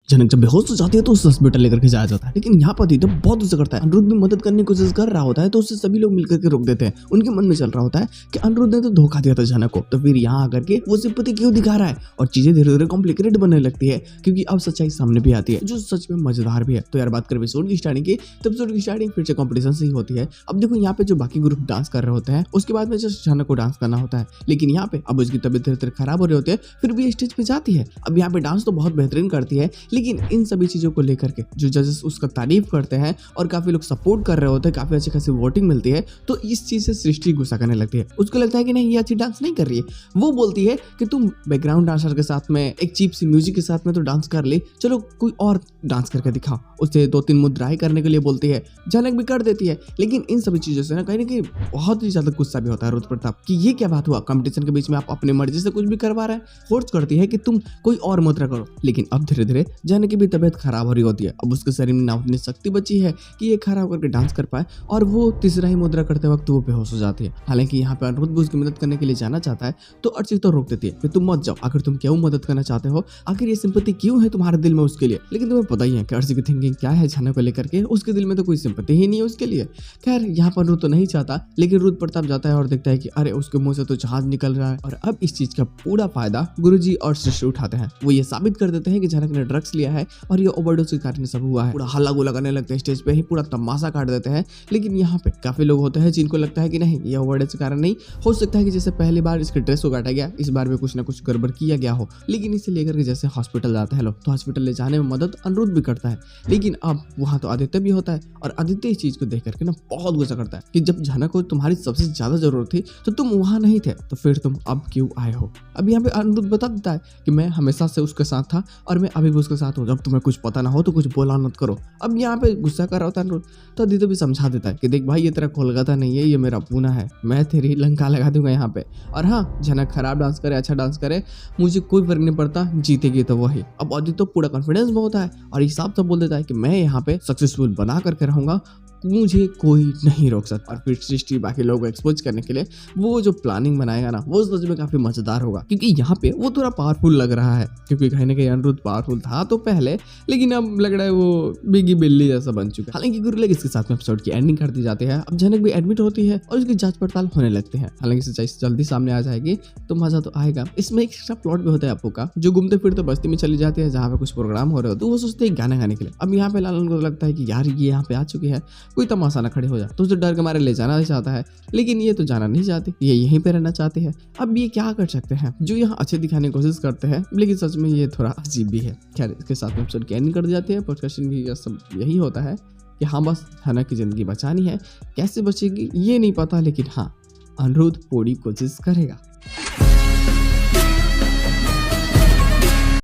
जनक जब बेहोश हो जाती है तो उसे हॉस्पिटल लेकर के जाया जाता है, लेकिन यहाँ पर आदित्य बहुत गुस्सा करता है। अनिरुद्ध भी मदद करने की कोशिश कर रहा होता है तो उससे सभी लोग मिलकर के रोक देते हैं। उनके मन में चल रहा होता है कि अनिरुद्ध ने तो धोखा दिया था जनक को, तो फिर यहाँ आकर के वो सिंपैथी क्यों दिखा रहा है, और चीजें धीरे धीरे कॉम्प्लिकेटेड बनने लगती है क्योंकि अब सच्चाई सामने भी आती है जो सच में मजेदार भी है। तो यार बात करें एपिसोड की स्टार्टिंग की, तो एपिसोड की स्टार्टिंग फिर से कॉम्पिटिशन से ही होती है। अब देखो यहाँ पे जो बाकी ग्रुप डांस कर रहे होते हैं उसके बाद में जस्ट जनक को डांस करना होता है, लेकिन यहाँ पे अब उसकी तबीयत धीरे धीरे खराब हो रही होती है, फिर भी स्टेज पे जाती है। अब यहाँ पे डांस तो बहुत बेहतरीन करती है, लेकिन इन सभी चीजों को लेकर के जो जजेस उसका तारीफ करते हैं और काफी लोग सपोर्ट कर रहे होते हैं, काफी अच्छी खासी वोटिंग मिलती है, तो इस चीज से सृष्टि गुस्सा करने लगती है। उसको लगता है कि नहीं ये अच्छी डांस नहीं कर रही है। वो बोलती है कि तुम बैकग्राउंड डांसर के साथ में एक चीप सी म्यूजिक के साथ में तो डांस कर ले, चलो कोई और डांस करके दिखाओ। उसे 2-3 मुद्राएं करने के लिए बोलती है, जनक भी कर देती है, लेकिन इन सभी चीजों से ना कहीं बहुत ही ज्यादा गुस्सा भी होता है रुद्र प्रताप कि ये क्या बात हुआ, कंपटीशन के बीच में आप अपनी मर्जी से कुछ भी करवा रहे हैं। फोर्स करती है कि तुम कोई और मुद्रा करो, लेकिन अब धीरे धीरे जनक की भी तबीयत खराब हो रही होती है। अब उसके शरीर में ना उतनी शक्ति बची है कि ये खड़ा होकर के डांस कर पाए, और वो तीसरा ही मुद्रा करते वक्त वो बेहोश हो जाती है। हालांकि यहाँ पे अनिरुद्ध भी उसकी मदद करने के लिए जाना चाहता है तो अर्चित तो रोक देती है कि तुम मत जाओ, आखिर तुम क्यों मदद करना चाहते हो, आखिर ये सिंपैथी क्यों है तुम्हारे दिल में उसके लिए। लेकिन तुम्हें पता ही है कि अर्चित की थिंकिंग क्या है जनक को लेकर के, उसके दिल में तो कोई सिंपैथी ही नहीं है उसके लिए। खैर यहाँ पर अनिरुद्ध तो नहीं चाहता, लेकिन रुद्र प्रताप जाता है और देखता है कि अरे उसके मुंह से तो जहाज निकल रहा है। और अब इस चीज का पूरा फायदा गुरुजी और सृष्टि उठाते हैं। वो ये साबित कर देते हैं कि जनक ने ड्रग्स लिया है और ये ओवरडोज के कारण सब हुआ है। पूरा हल्ला गुल्ला करने लगते हैं, स्टेज पे ही पूरा तमाशा काट देते हैं। लेकिन यहाँ पे काफी लोग होते हैं जिनको लगता है कि नहीं ये ओवरडोज के कारण नहीं हो सकता है, कि जैसे पहली बार इसके ड्रेस को काटा गया, इस बार भी कुछ ना कुछ गड़बड़ किया गया हो। लेकिन इसे लेकर के जैसे हॉस्पिटल जाते हैं लोग, तो हॉस्पिटल ले जाने में मदद अनिरुद्ध भी करता है। लेकिन अब वहाँ तो आदित्य भी होता है, और आदित्य इस चीज को देख करके ना बहुत गुस्सा करता है कि जब जनक को तुम्हारी सबसे ज्यादा जरूरत थी तो तुम वहां नहीं थे, तो फिर तुम अब क्यों आए हो। अब यहाँ पे अनिरुद्ध बता देता है कि मैं हमेशा से उसके साथ था और मैं अभी भी उसके साथ हूँ, जब तुम्हें कुछ पता ना हो तो कुछ बोला मत करो। अब यहाँ पे गुस्सा कर रहा होता है अनिरुद्ध, तो आदित्य भी समझा देता है कि देख भाई ये तेरा कोलकाता नहीं है, ये मेरा पूना है, मैं तेरी लंका लगा दूंगा यहाँ पे। और हाँ, जनक खराब डांस करे अच्छा डांस करे मुझे कोई फर्क नहीं पड़ता, जीतेगी तो वही। अब आदित्य पूरा कॉन्फिडेंस में होता है और ये साफ बोल देता है कि मैं यहाँ पे सक्सेसफुल बना करके रहूंगा, मुझे कोई नहीं रोक सकता। और फिर सृष्टि बाकी लोगों को एक्सपोज करने के लिए वो जो प्लानिंग बनाएगा ना वो सच में काफी मजेदार होगा, क्योंकि यहाँ पे वो थोड़ा पावरफुल लग रहा है, क्योंकि कहीं ना कहीं अनिरुद्ध पावरफुल था तो पहले, लेकिन अब लग रहा है वो बिगी बिल्ली जैसा बन चुका है। हालांकि गुरुलेग इसके साथ में एपिसोड की एंडिंग कर दी जाती है। अब जनक भी एडमिट होती है और उसकी जांच पड़ताल होने लगती है। हालांकि सच्चाई जल्दी सामने आ जाएगी तो मजा तो आएगा। इसमें एक एक्स्ट्रा प्लॉट भी होता है आपको का, जो घूमते फिरते बस्ती में चली जाती है जहाँ पे कुछ प्रोग्राम हो रहे हो, तो वो सोचते हैं गाना गाने के लिए। अब यहाँ पे लालन को लगता है कि यार ये यहाँ पे आ चुकी है, कोई तमाशा ना खड़े हो जाए, तो उसे डर के मारे ले जाना चाहता है, लेकिन ये तो जाना नहीं चाहती, ये यहीं पे रहना चाहती है। अब ये क्या कर सकते हैं, जो यहाँ अच्छे दिखाने की कोशिश करते हैं, लेकिन सच में ये थोड़ा अजीब भी है। खैर इसके साथ में एपिसोड की एंडिंग कर दी जाती है। पॉडकास्टिंग भी सब यही होता है कि हाँ बस जनक की जिंदगी बचानी है, कैसे बचेगी ये नहीं पता, लेकिन हाँ अनिरुद्ध पूरी कोशिश करेगा।